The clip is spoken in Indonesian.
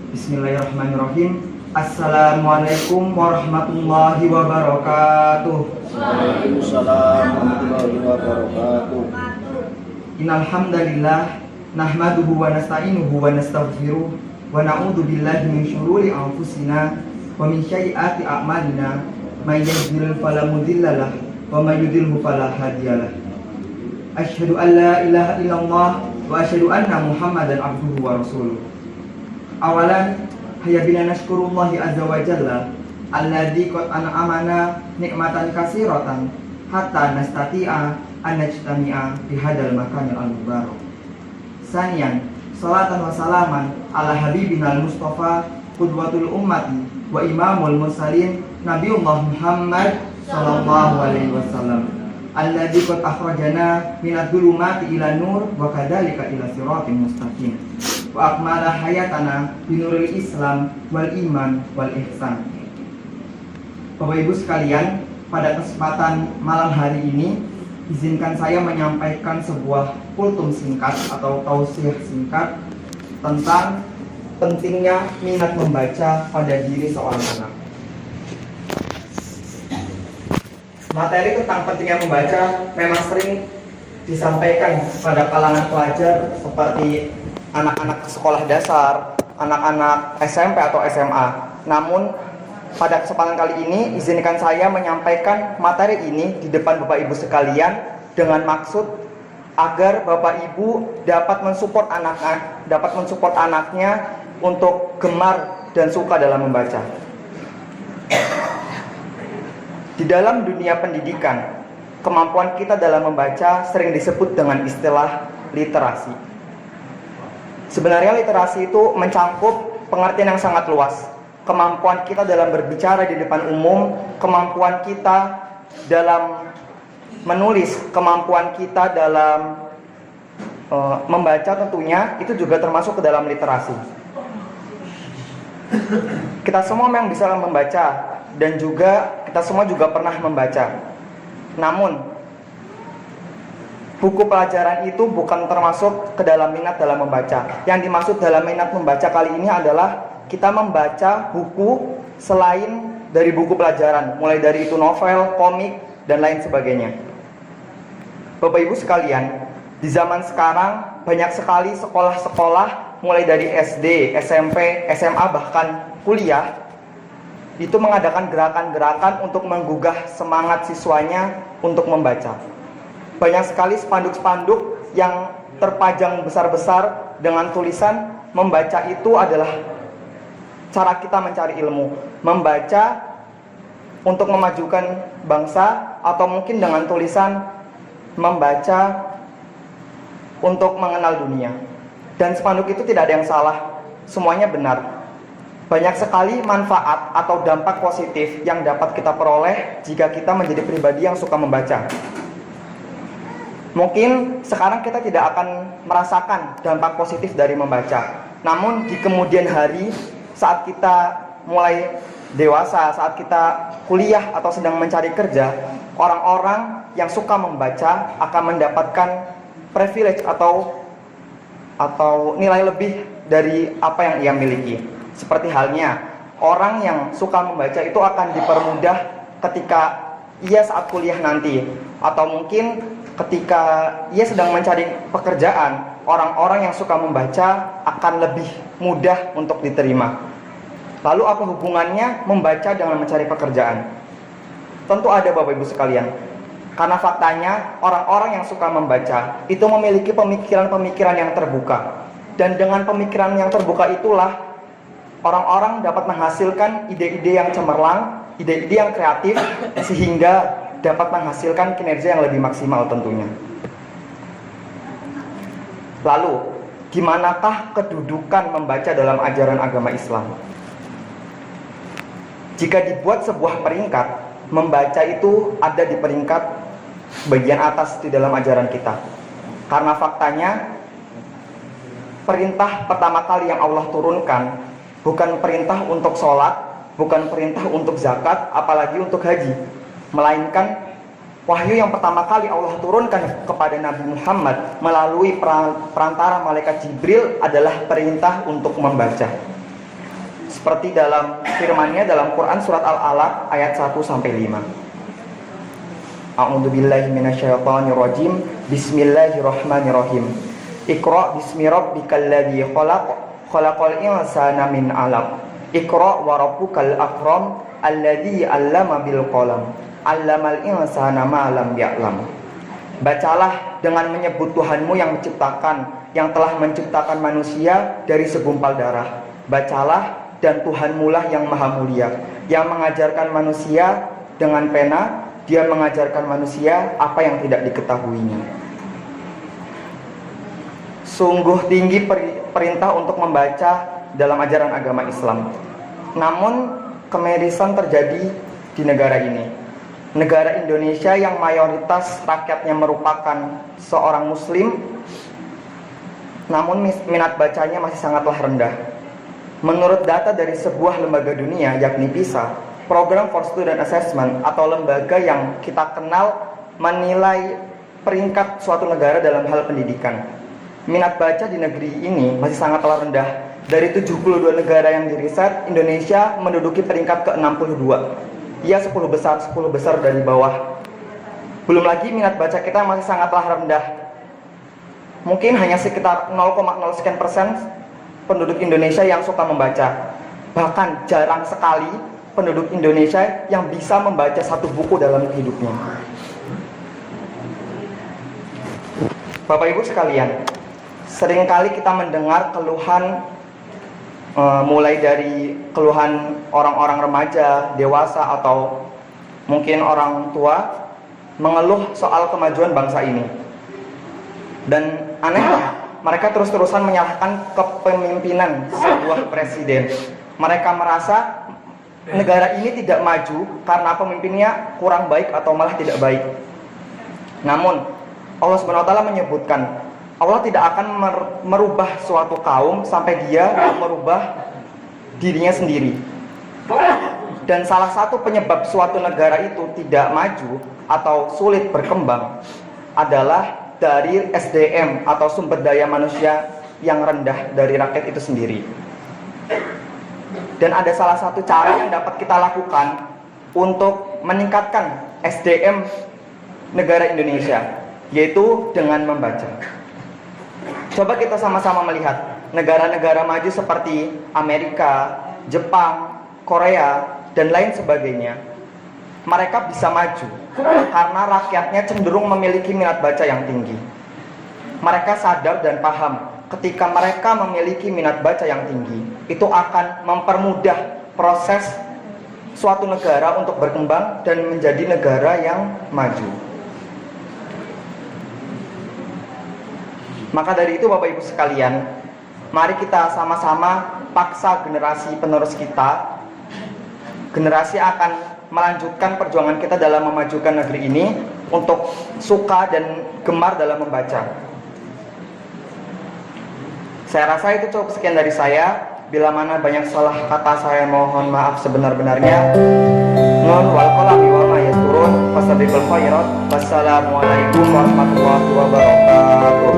Bismillahirrahmanirrahim. Assalamualaikum warahmatullahi wabarakatuh. Waalaikumsalam warahmatullahi wabarakatuh. Innal hamdalillah nahmaduhu wa nasta'inuhu wa nastaghfiruh wa na'udzu billahi min syururi anfusina wa min sayyiati a'malina. May yahdihillahu fala mudhillalah wa may yudhlilhu fala hadiyalah. Asyhadu an la ilaha illallah wa asyhadu anna Muhammadan abduhu wa rasuluh. Awalan hayya bina nashkurullahi azza wa jalla alladzi qad an'amana nikmatan katsiratan hatta nastati'a an najtami'a fi hadzal makanil al-mubarak. Saniyan, salatan wa salaman ala habibinal mustafa qudwatul ummati wa imamul mursalin Nabiullah Muhammad sallallahu alaihi wasallam alladzi qad akhrajana minadh dhulumati ila nur wa kadzalika ila siratin mustaqim wa akmala hayatana binuril Islam wal iman wal ihsan. Bapak Ibu sekalian, pada kesempatan malam hari ini izinkan saya menyampaikan sebuah kultum singkat atau tausiah singkat tentang pentingnya minat membaca pada diri seorang anak. Materi tentang pentingnya membaca memang sering disampaikan pada kalangan pelajar seperti anak-anak sekolah dasar, anak-anak SMP atau SMA. Namun pada kesempatan kali ini izinkan saya menyampaikan materi ini di depan Bapak Ibu sekalian dengan maksud agar Bapak Ibu dapat mensupport anaknya untuk gemar dan suka dalam membaca. Di dalam dunia pendidikan, kemampuan kita dalam membaca sering disebut dengan istilah literasi. Sebenarnya literasi itu mencakup pengertian yang sangat luas. Kemampuan kita dalam berbicara di depan umum, kemampuan kita dalam menulis, kemampuan kita dalam membaca tentunya itu juga termasuk ke dalam literasi. Kita semua memang bisa membaca dan juga kita semua juga pernah membaca. Namun buku pelajaran itu bukan termasuk ke dalam minat dalam membaca. Yang dimaksud dalam minat membaca kali ini adalah kita membaca buku selain dari buku pelajaran, mulai dari itu novel, komik, dan lain sebagainya. Bapak Ibu sekalian, di zaman sekarang banyak sekali sekolah-sekolah mulai dari SD, SMP, SMA, bahkan kuliah itu mengadakan gerakan-gerakan untuk menggugah semangat siswanya untuk membaca. Banyak sekali spanduk-spanduk yang terpajang besar-besar dengan tulisan membaca itu adalah cara kita mencari ilmu, membaca untuk memajukan bangsa, atau mungkin dengan tulisan membaca untuk mengenal dunia. Dan spanduk itu tidak ada yang salah, semuanya benar. Banyak sekali manfaat atau dampak positif yang dapat kita peroleh jika kita menjadi pribadi yang suka membaca. Mungkin sekarang kita tidak akan merasakan dampak positif dari membaca. Namun di kemudian hari, saat kita mulai dewasa, saat kita kuliah atau sedang mencari kerja, orang-orang yang suka membaca akan mendapatkan privilege atau nilai lebih dari apa yang ia miliki. Seperti halnya orang yang suka membaca itu akan dipermudah ketika ia saat kuliah nanti, atau mungkin ketika ia sedang mencari pekerjaan, orang-orang yang suka membaca akan lebih mudah untuk diterima. Lalu apa hubungannya membaca dengan mencari pekerjaan? Tentu ada Bapak Ibu sekalian. Karena faktanya orang-orang yang suka membaca itu memiliki pemikiran-pemikiran yang terbuka. Dan dengan pemikiran yang terbuka itulah orang-orang dapat menghasilkan ide-ide yang cemerlang, ide-ide yang kreatif, sehingga dapat menghasilkan kinerja yang lebih maksimal tentunya. Lalu, gimanakah kedudukan membaca dalam ajaran agama Islam? Jika dibuat sebuah peringkat, membaca itu ada di peringkat bagian atas di dalam ajaran kita. Karena faktanya, perintah pertama kali yang Allah turunkan bukan perintah untuk sholat, bukan perintah untuk zakat, apalagi untuk haji, melainkan wahyu yang pertama kali Allah turunkan kepada Nabi Muhammad melalui perantara malaikat Jibril adalah perintah untuk membaca. seperti dalam firman-Nya dalam Quran surat Al-Alaq ayat 1 sampai 5. A'udzubillahi minasyaitonirrajim. Bismillahirrahmanirrahim. Iqra bismi rabbikal ladzi khalaq, khalaqal insana min 'alaq. Iqra wa rabbukal akram, alladzi 'allama bil qalam, 'allamal insana ma lam ya'lam. Bacalah dengan menyebut Tuhanmu yang menciptakan, yang telah menciptakan manusia dari segumpal darah. Bacalah, dan Tuhanmu lah yang maha mulia, yang mengajarkan manusia dengan pena. Dia mengajarkan manusia apa yang tidak diketahuinya. Sungguh tinggi perintah untuk membaca dalam ajaran agama Islam. Namun kemirisan terjadi di negara ini. Negara Indonesia yang mayoritas rakyatnya merupakan seorang muslim, namun minat bacanya masih sangatlah rendah. Menurut data dari sebuah lembaga dunia yakni PISA, Program for Student Assessment atau lembaga yang kita kenal menilai peringkat suatu negara dalam hal pendidikan. Minat baca di negeri ini masih sangatlah rendah. Dari 72 negara yang diriset, Indonesia menduduki peringkat ke-62. Ia 10 besar dari bawah. Belum lagi minat baca kita masih sangatlah rendah. Mungkin hanya sekitar 0,0 sekian persen penduduk Indonesia yang suka membaca. Bahkan jarang sekali penduduk Indonesia yang bisa membaca satu buku dalam hidupnya. Bapak Ibu sekalian, seringkali kita mendengar keluhan, mulai dari keluhan orang-orang remaja, dewasa, atau mungkin orang tua mengeluh soal kemajuan bangsa ini. Dan anehnya, mereka terus-terusan menyalahkan kepemimpinan sebuah presiden. Mereka merasa negara ini tidak maju karena pemimpinnya kurang baik atau malah tidak baik. Namun Allah SWT menyebutkan, Allah tidak akan merubah suatu kaum sampai dia merubah dirinya sendiri. Dan salah satu penyebab suatu negara itu tidak maju atau sulit berkembang adalah dari SDM atau sumber daya manusia yang rendah dari rakyat itu sendiri. Dan ada salah satu cara yang dapat kita lakukan untuk meningkatkan SDM negara Indonesia, yaitu dengan membaca. Coba kita sama-sama melihat negara-negara maju seperti Amerika, Jepang, Korea, dan lain sebagainya. Mereka bisa maju karena rakyatnya cenderung memiliki minat baca yang tinggi. Mereka sadar dan paham ketika mereka memiliki minat baca yang tinggi, itu akan mempermudah proses suatu negara untuk berkembang dan menjadi negara yang maju. Maka dari itu Bapak Ibu sekalian, mari kita sama-sama paksa generasi penerus kita. Generasi akan melanjutkan perjuangan kita dalam memajukan negeri ini untuk suka dan gemar dalam membaca. Saya rasa itu cukup sekian dari saya. Bila mana banyak salah kata, saya mohon maaf sebenar-benarnya. Nun wal qalami wa ma yasturun. Fastabiqul khairat. Wassalamualaikum warahmatullahi wabarakatuh.